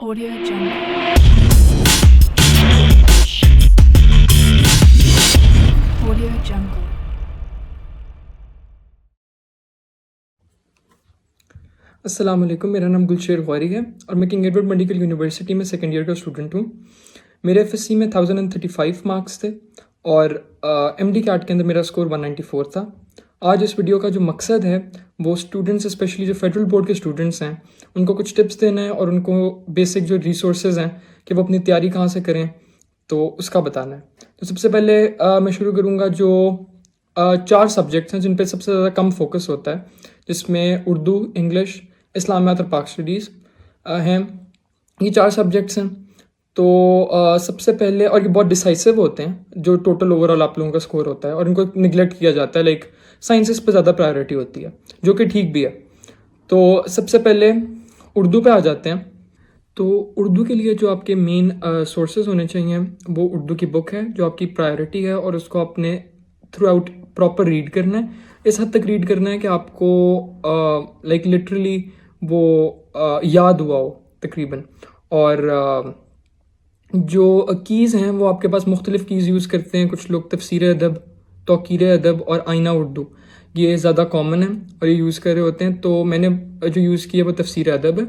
Audio Jungle. Audio Jungle. अस्सलाम वालेकुम, मेरा नाम गुलशेर गौरी है और मैं किंग एडवर्ड मेडिकल यूनिवर्सिटी में सेकेंड ईयर का स्टूडेंट हूँ। मेरे एफएससी में 1035 मार्क्स थे और एमडी कैट के अंदर मेरा स्कोर 194 था। आज इस वीडियो का जो मकसद है वो स्टूडेंट्स, स्पेशली जो फेडरल बोर्ड के स्टूडेंट्स हैं, उनको कुछ टिप्स देना है और उनको बेसिक जो रिसोर्सेज हैं कि वो अपनी तैयारी कहाँ से करें, तो उसका बताना है। तो सबसे पहले मैं शुरू करूँगा जो 4 सब्जेक्ट्स हैं जिन पे सबसे ज़्यादा कम फोकस होता है, जिसमें उर्दू, इंग्लिश, इस्लामियात और पाक स्टडीज़ हैं। ये 4 सब्जेक्ट्स हैं। तो सबसे पहले, और ये बहुत डिसाइसिव होते हैं जो टोटल ओवरऑल आप लोगों का स्कोर होता है, और इनको निगलेक्ट किया जाता है। लाइक साइंसेस पे ज़्यादा प्रायोरिटी होती है, जो कि ठीक भी है। तो सबसे पहले उर्दू पे आ जाते हैं। तो उर्दू के लिए जो आपके मेन सोर्सेज होने चाहिए वो उर्दू की बुक है जो आपकी प्रायोरिटी है, और उसको आपने थ्रू आउट प्रॉपर रीड करना है। इस हद तक रीड करना है कि आपको लाइक लिटरली वो याद हुआ हो तकरीबन। और जो कीज़ हैं वो आपके पास मुख्तलिफ़ कीज़ यूज़ करते हैं। कुछ लोग तफसीर अदब, तौकीर अदब और आईना उर्दू, ये ज़्यादा कॉमन है और ये यूज़ कर रहे होते हैं। तो मैंने जो यूज़ किया वो तफसीर अदब है,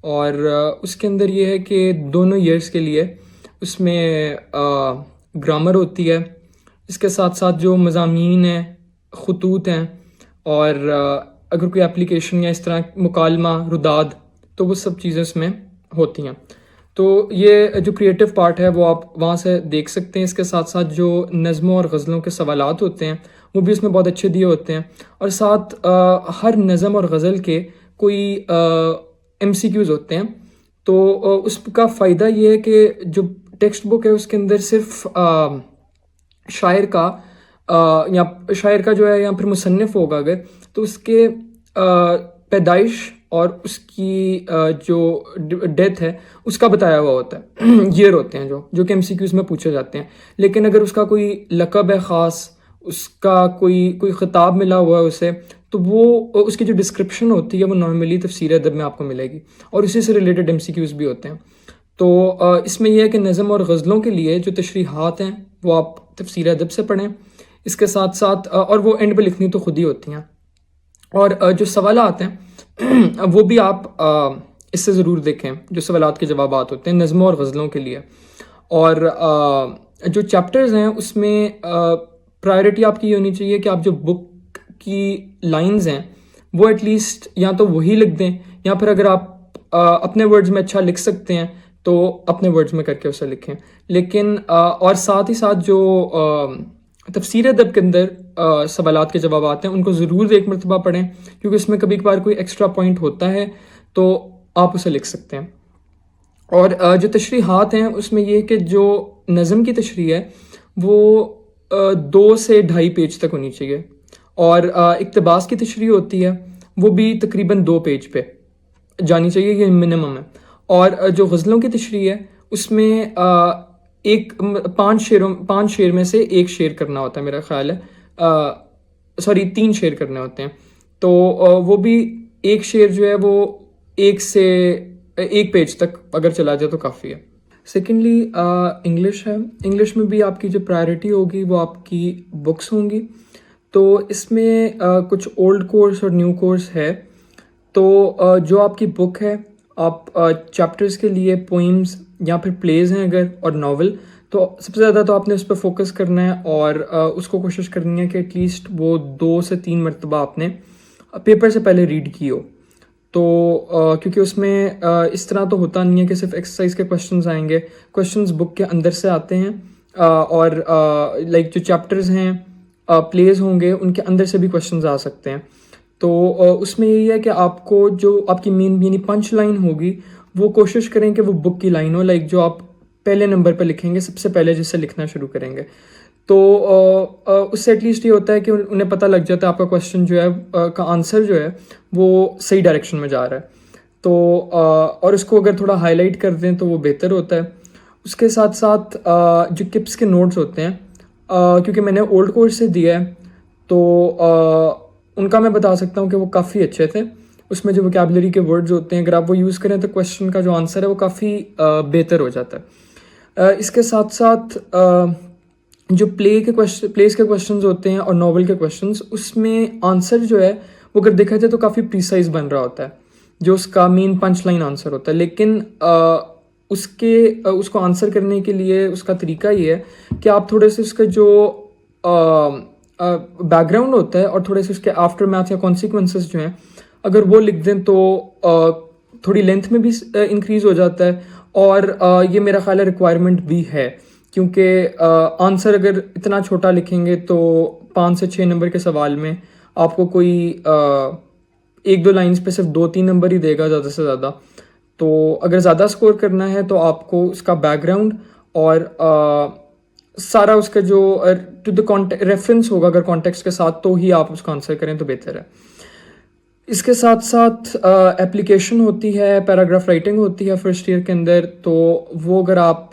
और उसके अंदर ये है कि दोनों ईयर्स के लिए उसमें ग्रामर होती है। इसके साथ साथ जो मज़ामीन हैं, ख़ुतूत हैं, और अगर कोई एप्लीकेशन या इस तरह मुकालमा, रुदाद, तो वो सब चीज़ें इसमें होती हैं। तो ये जो क्रिएटिव पार्ट है वो आप वहाँ से देख सकते हैं। इसके साथ साथ जो नज़्मों और गज़लों के सवालात होते हैं वो भी उसमें बहुत अच्छे दिए होते हैं। और साथ हर नज़म और गज़ल के कोई MCQs होते हैं। तो उसका फ़ायदा ये है कि जो टेक्स्ट बुक है उसके अंदर सिर्फ शायर का या शायर का जो है, या फिर मुसन्निफ़ होगा अगर, तो उसके पैदाइश और उसकी जो डेथ है उसका बताया हुआ होता है। ईयर होते हैं जो कि MCQs में पूछे जाते हैं। लेकिन अगर उसका कोई लक़ब है ख़ास, उसका कोई ख़िताब मिला हुआ है उसे, तो वो उसकी जो डिस्क्रिप्शन होती है वो नॉर्मली तफसीर अदब में आपको मिलेगी, और इसी से रिलेटेड MCQs भी होते हैं। तो इसमें यह है कि नज़म और गज़लों के लिए जो तशरीहात हैं वो आप तफसीर अदब से पढ़ें। इसके साथ साथ और वो एंड पे लिखनी तो खुद ही होती हैं। और जो सवालात हैं वो भी आप इससे ज़रूर देखें, जो सवालात के जवाबात होते हैं नज़मों और गज़लों के लिए। और जो चैप्टर्स हैं उसमें प्रायोरिटी आपकी ये होनी चाहिए कि आप जो बुक की लाइंस हैं वो एटलीस्ट या तो वही लिख दें, या फिर अगर आप अपने वर्ड्स में अच्छा लिख सकते हैं तो अपने वर्ड्स में करके उसे लिखें। लेकिन और साथ ही साथ जो तफसीर अदब के अंदर सवालात के जवाब हैं उनको ज़रूर एक मरतबा पढ़ें, क्योंकि इसमें कभी कभार कोई एक्स्ट्रा पॉइंट होता है तो आप उसे लिख सकते हैं। और जो तशरीहात हैं उसमें ये कि जो नज़म की तशरीह है वो 2 से 2.5 पेज तक होनी चाहिए, और इक़्तिबास की तशरीह होती है वो भी तकरीबन 2 पेज पे जानी चाहिए, ये मिनिमम है। और जो गज़लों की तशरीह है उसमें 5 शेर में से 1 शेर करना होता है, मेरा ख्याल है, सॉरी 3 शेर करने होते हैं। तो वो भी 1 शेर जो है वो 1 पेज तक अगर चला जाए तो काफ़ी है। सेकेंडली इंग्लिश है। इंग्लिश में भी आपकी जो प्रायोरिटी होगी वो आपकी बुक्स होंगी। तो इसमें कुछ ओल्ड कोर्स और न्यू कोर्स है। तो जो आपकी बुक है, आप चैप्टर्स के लिए पोइम्स या फिर प्लेज हैं अगर, और नावल, तो सबसे ज़्यादा तो आपने उस पर फोकस करना है, और उसको कोशिश करनी है कि एटलीस्ट वो 2 से 3 मरतबा आपने पेपर से पहले रीड की हो। तो क्योंकि उसमें इस तरह तो होता नहीं है कि सिर्फ एक्सरसाइज के क्वेश्चंस आएंगे, क्वेश्चंस बुक के अंदर से आते हैं। और लाइक जो चैप्टर्स हैं, प्लेज होंगे, उनके अंदर से भी क्वेश्चंस आ सकते हैं। तो उसमें यही है कि आपको जो आपकी मेन यानी पंच लाइन होगी वो कोशिश करें कि वो बुक की लाइन हो, लाइक जो आप पहले नंबर पर लिखेंगे, सबसे पहले जिससे लिखना शुरू करेंगे। तो उससे एटलीस्ट ये होता है कि उन्हें पता लग जाता है आपका क्वेश्चन जो है का आंसर जो है वो सही डायरेक्शन में जा रहा है। तो और उसको अगर थोड़ा हाईलाइट कर दें तो वो बेहतर होता है। उसके साथ साथ जो किप्स के नोट्स होते हैं, क्योंकि मैंने ओल्ड कोर्स से दिया है तो उनका मैं बता सकता हूँ कि वो काफ़ी अच्छे थे। उसमें जो वोकेबलरी के वर्ड्स होते हैं अगर आप वो यूज़ करें तो क्वेश्चन का जो आंसर है वो काफ़ी बेहतर हो जाता है। इसके साथ साथ जो प्लेस के क्वेश्चंस होते हैं और नॉवल के क्वेश्चंस, उसमें आंसर जो है वो अगर देखा जाए तो काफ़ी प्रिसाइज बन रहा होता है, जो उसका मेन पंच लाइन आंसर होता है। लेकिन उसको आंसर करने के लिए उसका तरीका ये है कि आप थोड़े से उसका जो बैकग्राउंड होता है और थोड़े से उसके आफ्टर मैथ या कॉन्सिक्वेंसेस जो हैं अगर वो लिख दें तो थोड़ी लेंथ में भी इंक्रीज हो जाता है। और ये मेरा ख्याल है रिक्वायरमेंट भी है, क्योंकि आंसर अगर इतना छोटा लिखेंगे तो 5 से 6 नंबर के सवाल में आपको कोई 1-2 लाइन्स पे सिर्फ 2-3 नंबर ही देगा ज़्यादा से ज़्यादा। तो अगर ज़्यादा स्कोर करना है तो आपको उसका बैकग्राउंड और सारा उसका जो टू द रेफरेंस होगा अगर कॉन्टेक्स्ट के साथ, तो ही आप उसका आंसर करें तो बेहतर है। इसके साथ साथ एप्लीकेशन होती है, पैराग्राफ राइटिंग होती है फर्स्ट ईयर के अंदर, तो वो अगर आप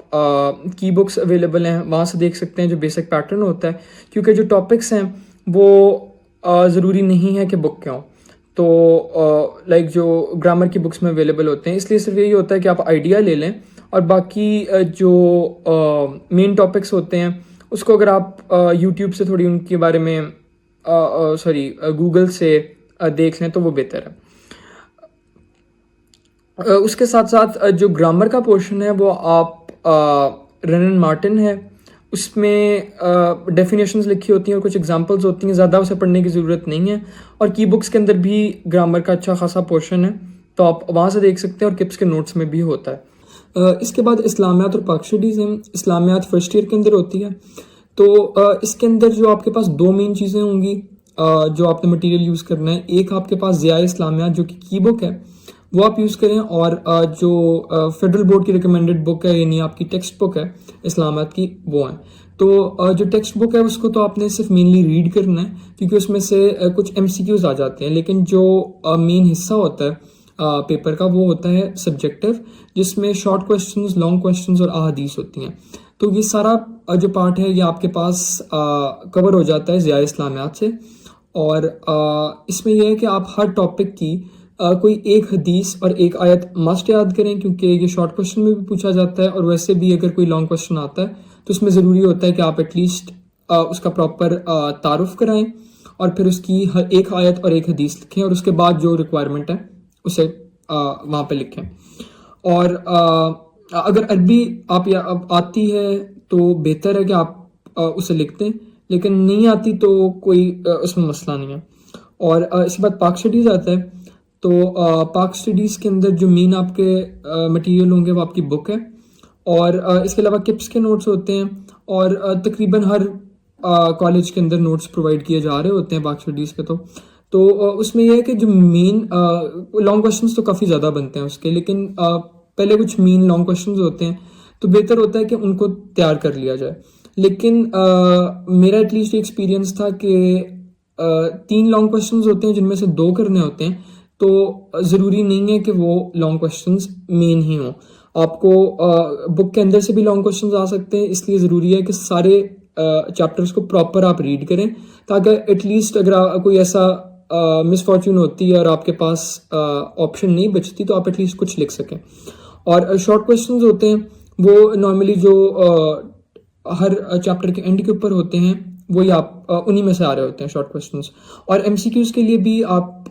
की बुक्स अवेलेबल हैं वहाँ से देख सकते हैं जो बेसिक पैटर्न होता है, क्योंकि जो टॉपिक्स हैं वो ज़रूरी नहीं है कि बुक के हों। तो लाइक जो ग्रामर की बुक्स में अवेलेबल होते हैं, इसलिए सिर्फ यही होता है कि आप आइडिया ले लें और बाकी जो मेन टॉपिक्स होते हैं उसको अगर आप यूट्यूब से थोड़ी उनके बारे में गूगल से देख लें तो वो बेहतर है। उसके साथ साथ जो ग्रामर का पोर्शन है वो आप रनन मार्टिन है, उसमें डेफिनेशंस लिखी होती हैं और कुछ एग्जांपल्स होती हैं, ज़्यादा उसे पढ़ने की ज़रूरत नहीं है। और की बुक्स के अंदर भी ग्रामर का अच्छा खासा पोर्शन है, तो आप वहाँ से देख सकते हैं, और किप्स के नोट्स में भी होता है। इसके बाद इस्लामियात और पाक स्टडीज़ हैं। इस्लामियात फर्स्ट ईयर के अंदर होती है, तो इसके अंदर जो आपके पास 2 मेन चीज़ें होंगी जो आपने मटेरियल यूज़ करना है। एक आपके पास ज़िया इस्लामियात जो कि की बुक है वो आप यूज़ करें, और जो फेडरल बोर्ड की रिकमेंडेड बुक है यानी आपकी टेक्स्ट बुक है इस्लामियात की, वो है। तो जो टेक्स्ट बुक है उसको तो आपने सिर्फ मेनली रीड करना है, क्योंकि उसमें से कुछ MCQs आ जाते हैं, लेकिन जो मेन हिस्सा होता है पेपर का वो होता है सब्जेक्टिव, जिसमें शॉर्ट क्वेश्चंस, लॉन्ग क्वेश्चंस और अहादीस होती हैं। तो ये सारा जो पार्ट है ये आपके पास कवर हो जाता है ज़िया इस्लामियात से। और इसमें यह है कि आप हर टॉपिक की कोई एक हदीस और एक आयत मस्ट याद करें, क्योंकि ये शॉर्ट क्वेश्चन में भी पूछा जाता है, और वैसे भी अगर कोई लॉन्ग क्वेश्चन आता है तो उसमें ज़रूरी होता है कि आप एटलीस्ट उसका प्रॉपर तारुफ कराएं और फिर उसकी हर एक आयत और एक हदीस लिखें, और उसके बाद जो रिक्वायरमेंट है उसे वहाँ पे लिखें। और अगर अरबी आप आती है तो बेहतर है कि आप उसे लिख दें, लेकिन नहीं आती तो कोई उसमें मसला नहीं है। और इसके बाद पाक स्टडीज़ आता है, तो पाक स्टडीज़ के अंदर जो मेन आपके मटेरियल होंगे वो आपकी बुक है, और इसके अलावा किप्स के नोट्स होते हैं, और तकरीबन हर कॉलेज के अंदर नोट्स प्रोवाइड किए जा रहे होते हैं पाक स्टडीज़ के। तो उसमें यह है कि जो मेन लॉन्ग क्वेश्चंस तो काफ़ी ज़्यादा बनते हैं उसके, लेकिन पहले कुछ मेन लॉन्ग क्वेश्चंस होते हैं, तो बेहतर होता है कि उनको तैयार कर लिया जाए। लेकिन मेरा एटलीस्ट एक्सपीरियंस था कि 3 लॉन्ग क्वेश्चंस होते हैं जिनमें से 2 करने होते हैं, तो ज़रूरी नहीं है कि वो लॉन्ग क्वेश्चंस मेन ही हों। आपको बुक के अंदर से भी लॉन्ग क्वेश्चंस आ सकते हैं, इसलिए ज़रूरी है कि सारे चैप्टर्स को प्रॉपर आप रीड करें, ताकि एटलीस्ट अगर कोई ऐसा मिसफॉर्चून होती है और आपके पास ऑप्शन नहीं बचती तो आप एटलीस्ट कुछ लिख सकें। और शॉर्ट क्वेश्चंस होते हैं वो नॉर्मली जो हर चैप्टर के एंड के ऊपर होते हैं, वही आप उन्हीं में से आ रहे होते हैं शॉर्ट क्वेश्चंस। और MCQs के लिए भी आप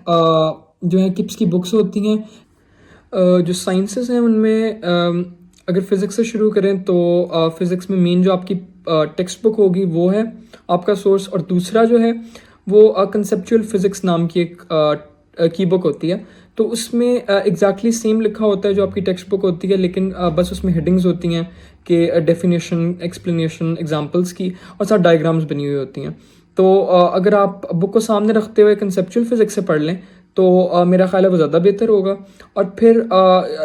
जो है किप्स की बुक्स होती हैं। जो साइंसेस हैं उनमें अगर फिज़िक्स से शुरू करें तो फिज़िक्स में मेन जो आपकी टेक्स्ट बुक होगी वो है आपका सोर्स, और दूसरा जो है वो कंसेप्चुअल फिज़िक्स नाम की एक की बुक होती है। तो उसमें एग्जैक्टली सेम लिखा होता है जो आपकी टेक्स्ट बुक होती है, लेकिन बस उसमें हेडिंग्स होती हैं कि डेफिनेशन, एक्सप्लेनेशन, एग्जांपल्स की, और साथ डायग्राम्स बनी हुई होती हैं। तो अगर आप बुक को सामने रखते हुए कंसेप्चुअल फिज़िक्स से पढ़ लें तो मेरा ख्याल है वो ज़्यादा बेहतर होगा। और फिर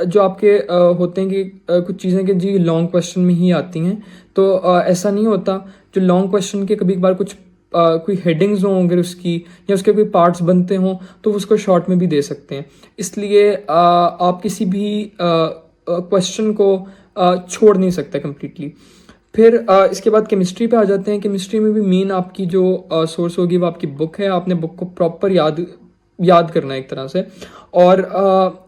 जो आपके होते हैं कि कुछ चीज़ें कि जी लॉन्ग क्वेश्चन में ही आती हैं, तो ऐसा नहीं होता। जो लॉन्ग क्वेश्चन के कभी कभार कुछ कोई हेडिंग्स हों अगर उसकी, या उसके कोई पार्ट्स बनते हों, तो उसको शॉर्ट में भी दे सकते हैं। इसलिए आप किसी भी क्वेश्चन को छोड़ नहीं सकते कम्प्लीटली। फिर इसके बाद केमिस्ट्री पे आ जाते हैं। केमिस्ट्री में भी मेन आपकी जो सोर्स होगी वो आपकी बुक है। आपने बुक को प्रॉपर याद याद करना है एक तरह से। और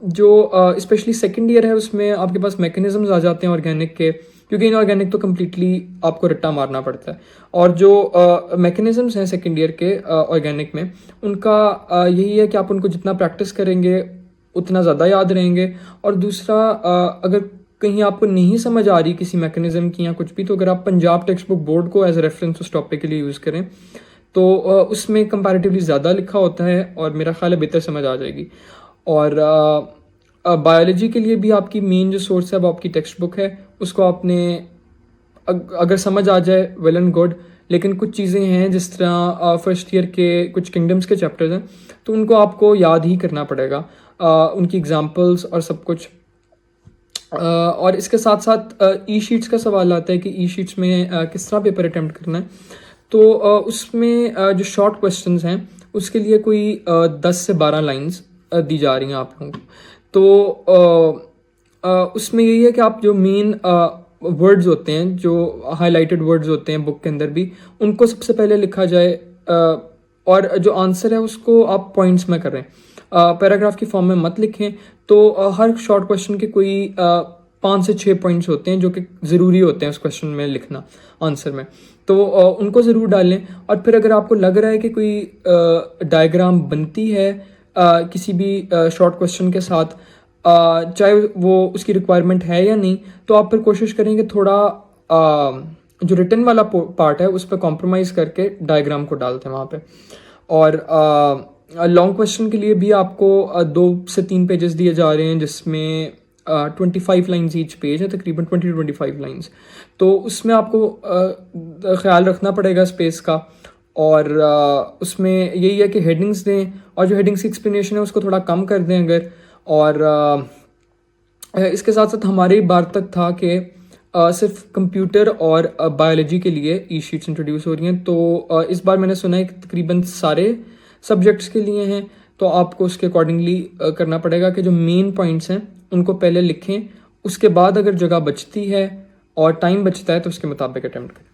जो स्पेशली सेकंड ईयर है उसमें आपके पास मैकेनिज्म्स आ जाते हैं ऑर्गेनिक के, क्योंकि इनऑर्गेनिक तो कम्प्लीटली आपको रट्टा मारना पड़ता है। और जो मैकेनिज्म्स हैं सेकंड ईयर के ऑर्गेनिक में, उनका यही है कि आप उनको जितना प्रैक्टिस करेंगे उतना ज़्यादा याद रहेंगे। और दूसरा, अगर कहीं आपको नहीं समझ आ रही किसी मैकेनिज्म की या कुछ भी, तो अगर आप पंजाब टेक्स्ट बुक बोर्ड को एज ए रेफरेंस उस टॉपिक के लिए यूज़ करें तो उसमें कंपैरेटिवली ज़्यादा लिखा होता है और मेरा ख्याल है बेहतर समझ आ जाएगी। और बायोलॉजी के लिए भी आपकी मेन जो सोर्स है वो आपकी टेक्स्ट बुक है, उसको आपने अगर समझ आ जाए वेल एंड गुड। लेकिन कुछ चीज़ें हैं जिस तरह फर्स्ट ईयर के कुछ किंगडम्स के चैप्टर्स हैं, तो उनको आपको याद ही करना पड़ेगा, उनकी एग्जांपल्स और सब कुछ। और इसके साथ साथ ई शीट्स का सवाल आता है कि ई शीट्स में किस तरह पेपर अटैम्प्ट करना है। तो उसमें जो शॉर्ट क्वेश्चंस हैं उसके लिए कोई 10 से 12 लाइंस दी जा रही हैं आप लोगों को। तो उसमें यही है कि आप जो मेन वर्ड्स होते हैं, जो हाईलाइटेड वर्ड्स होते हैं बुक के अंदर भी, उनको सबसे पहले लिखा जाए। और जो आंसर है उसको आप पॉइंट्स में करें, पैराग्राफ की फॉर्म में मत लिखें। तो हर शॉर्ट क्वेश्चन के कोई 5 से 6 पॉइंट्स होते हैं जो कि ज़रूरी होते हैं उस क्वेश्चन में लिखना आंसर में, तो उनको ज़रूर डालें। और फिर अगर आपको लग रहा है कि कोई डायग्राम बनती है किसी भी शॉर्ट क्वेश्चन के साथ, चाहे वो उसकी रिक्वायरमेंट है या नहीं, तो आप फिर कोशिश करेंगे थोड़ा जो रिटन वाला पार्ट है उस पर कॉम्प्रोमाइज़ करके डायग्राम को डालते हैं वहाँ पे। और लॉन्ग क्वेश्चन के लिए भी आपको 2 से 3 पेजेस दिए जा रहे हैं, जिसमें 25 लाइन्स ईच पेज है, तकरीबन 20 to 25 लाइन्स। तो उसमें आपको ख्याल रखना पड़ेगा स्पेस का। और उसमें यही है कि हेडिंग्स दें, और जो हेडिंग्स की एक्सप्लेनेशन है उसको थोड़ा कम कर दें अगर। और इसके साथ साथ हमारे बार तक था कि सिर्फ कंप्यूटर और बायोलॉजी के लिए ई शीट्स इंट्रोड्यूस हो रही हैं। तो इस बार मैंने सुना है कि तकरीबन सारे सब्जेक्ट्स के लिए हैं, तो आपको उसके अकॉर्डिंगली करना पड़ेगा कि जो मेन पॉइंट्स हैं उनको पहले लिखें, उसके बाद अगर जगह बचती है और टाइम बचता है तो उसके मुताबिक अटैम्प्ट करें।